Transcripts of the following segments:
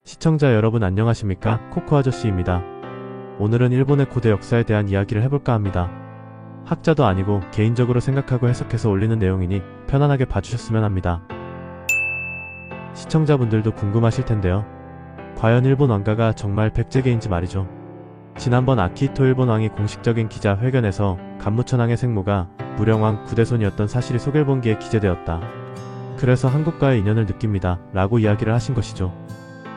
시청자 여러분 안녕하십니까? 코코 아저씨입니다. 오늘은 일본의 고대 역사에 대한 이야기를 해볼까 합니다. 학자도 아니고 개인적으로 생각하고 해석해서 올리는 내용이니 편안하게 봐주셨으면 합니다. 시청자분들도 궁금하실 텐데요. 과연 일본 왕가가 정말 백제계인지 말이죠. 지난번 아키히토 일본 왕이 공식적인 기자회견에서 간무천왕의 생모가 무령왕 구대손이었던 사실이 소gel본기에 기재되었다. 그래서 한국과의 인연을 느낍니다. 라고 이야기를 하신 것이죠.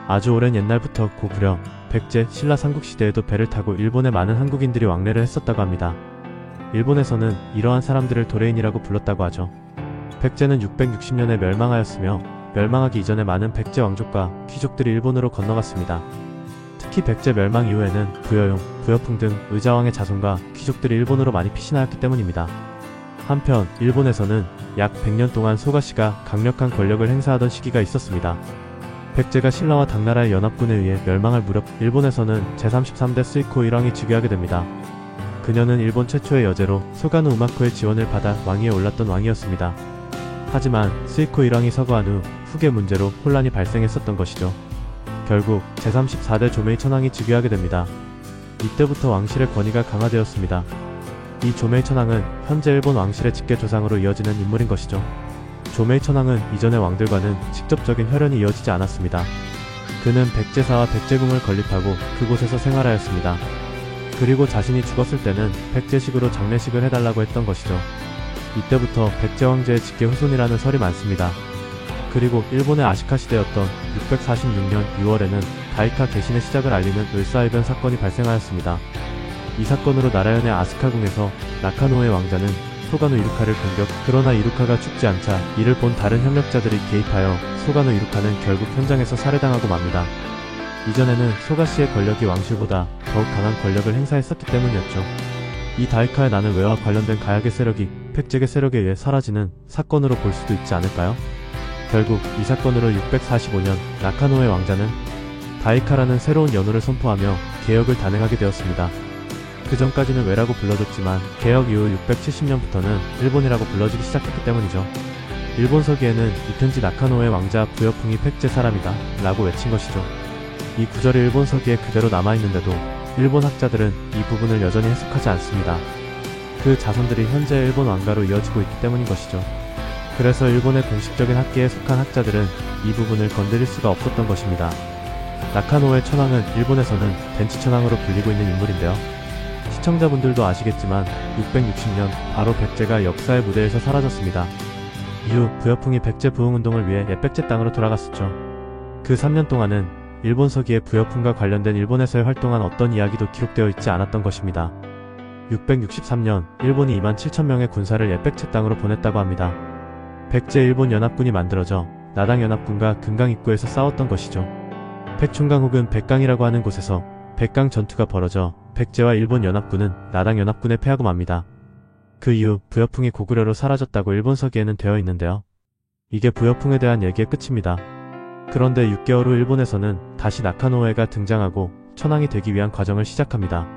아주 오랜 옛날부터 고구려, 백제, 신라 삼국시대에도 배를 타고 일본에 많은 한국인들이 왕래를 했었다고 합니다. 일본에서는 이러한 사람들을 도레인이라고 불렀다고 하죠. 백제는 660년에 멸망하였으며 멸망하기 이전에 많은 백제 왕족과 귀족들이 일본으로 건너갔습니다. 특히 백제 멸망 이후에는 부여용, 부여풍 등 의자왕의 자손과 귀족들이 일본으로 많이 피신하였기 때문입니다. 한편 일본에서는 약 100년 동안 소가시가 강력한 권력을 행사하던 시기가 있었습니다. 백제가 신라와 당나라의 연합군에 의해 멸망할 무렵 일본에서는 제33대 스이코 일왕이 즉위하게 됩니다. 그녀는 일본 최초의 여제로 소가노 우마코의 지원을 받아 왕위에 올랐던 왕이었습니다. 하지만 스이코 일왕이 서거한 후 후계 문제로 혼란이 발생했었던 것이죠. 결국 제34대 조메이 천왕이 즉위하게 됩니다. 이때부터 왕실의 권위가 강화되었습니다. 이 조메이 천왕은 현재 일본 왕실의 직계 조상으로 이어지는 인물인 것이죠. 조메이 천왕은 이전의 왕들과는 직접적인 혈연이 이어지지 않았습니다. 그는 백제사와 백제궁을 건립하고 그곳에서 생활하였습니다. 그리고 자신이 죽었을 때는 백제식으로 장례식을 해달라고 했던 것이죠. 이때부터 백제왕제의 직계 후손이라는 설이 많습니다. 그리고 일본의 아시카 시대였던 646년 6월에는 다이카 개신의 시작을 알리는 을사해변 사건이 발생하였습니다. 이 사건으로 나라현의 아스카궁에서 나카노의 왕자는 소가노 이루카를 공격, 그러나 이루카가 죽지 않자 이를 본 다른 협력자들이 개입하여 소가노 이루카는 결국 현장에서 살해당하고 맙니다. 이전에는 소가시의 권력이 왕실보다 더욱 강한 권력을 행사했었기 때문이었죠. 이 다이카의 나는 왜와 관련된 가야계 세력이 백제계 세력에 의해 사라지는 사건으로 볼 수도 있지 않을까요? 결국 이 사건으로 645년 나카노의 왕자는 다이카라는 새로운 연호를 선포하며 개혁을 단행하게 되었습니다. 그 전까지는 왜라고 불러줬지만 개혁 이후 670년부터는 일본이라고 불러지기 시작했기 때문이죠. 일본서기에는 이튼지 나카노의 왕자 부여풍이 백제 사람이다 라고 외친 것이죠. 이 구절이 일본서기에 그대로 남아있는데도 일본 학자들은 이 부분을 여전히 해석하지 않습니다. 그 자손들이 현재 일본 왕가로 이어지고 있기 때문인 것이죠. 그래서 일본의 공식적인 학계에 속한 학자들은 이 부분을 건드릴 수가 없었던 것입니다. 나카노의 천황은 일본에서는 덴치 천황으로 불리고 있는 인물인데요. 시청자분들도 아시겠지만 660년 바로 백제가 역사의 무대에서 사라졌습니다. 이후 부여풍이 백제 부흥운동을 위해 옛백제 땅으로 돌아갔었죠. 그 3년 동안은 일본 서기에 부여풍과 관련된 일본에서의 활동한 어떤 이야기도 기록되어 있지 않았던 것입니다. 663년 일본이 27,000명의 군사를 옛백제 땅으로 보냈다고 합니다. 백제 일본 연합군이 만들어져 나당 연합군과 금강 입구에서 싸웠던 것이죠. 백충강 혹은 백강이라고 하는 곳에서 백강 전투가 벌어져 백제와 일본 연합군은 나당 연합군에 패하고 맙니다. 그 이후 부여풍이 고구려로 사라졌다고 일본 서기에는 되어 있는데요. 이게 부여풍에 대한 얘기의 끝입니다. 그런데 6개월 후 일본에서는 다시 나카노에가 등장하고 천황이 되기 위한 과정을 시작합니다.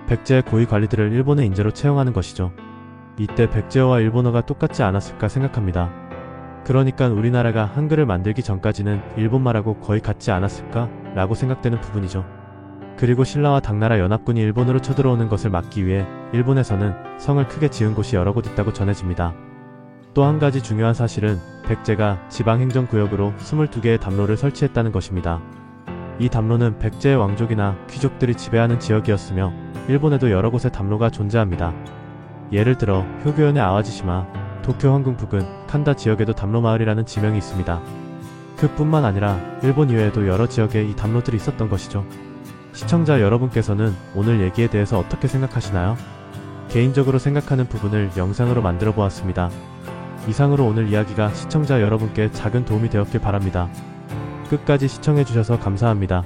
백제의 고위 관리들을 일본의 인재로 채용하는 것이죠. 이때 백제어와 일본어가 똑같지 않았을까 생각합니다. 그러니까 우리나라가 한글을 만들기 전까지는 일본말하고 거의 같지 않았을까? 라고 생각되는 부분이죠. 그리고 신라와 당나라 연합군이 일본으로 쳐들어오는 것을 막기 위해 일본에서는 성을 크게 지은 곳이 여러 곳 있다고 전해집니다. 또 한 가지 중요한 사실은 백제가 지방행정구역으로 22개의 담로를 설치했다는 것입니다. 이 담로는 백제의 왕족이나 귀족들이 지배하는 지역이었으며 일본에도 여러 곳의 담로가 존재합니다. 예를 들어 효교현의 아와지시마, 도쿄 황궁 부근 칸다 지역에도 담로마을이라는 지명이 있습니다. 그뿐만 아니라 일본 이외에도 여러 지역에 이 담로들이 있었던 것이죠. 시청자 여러분께서는 오늘 얘기에 대해서 어떻게 생각하시나요? 개인적으로 생각하는 부분을 영상으로 만들어 보았습니다. 이상으로 오늘 이야기가 시청자 여러분께 작은 도움이 되었길 바랍니다. 끝까지 시청해주셔서 감사합니다.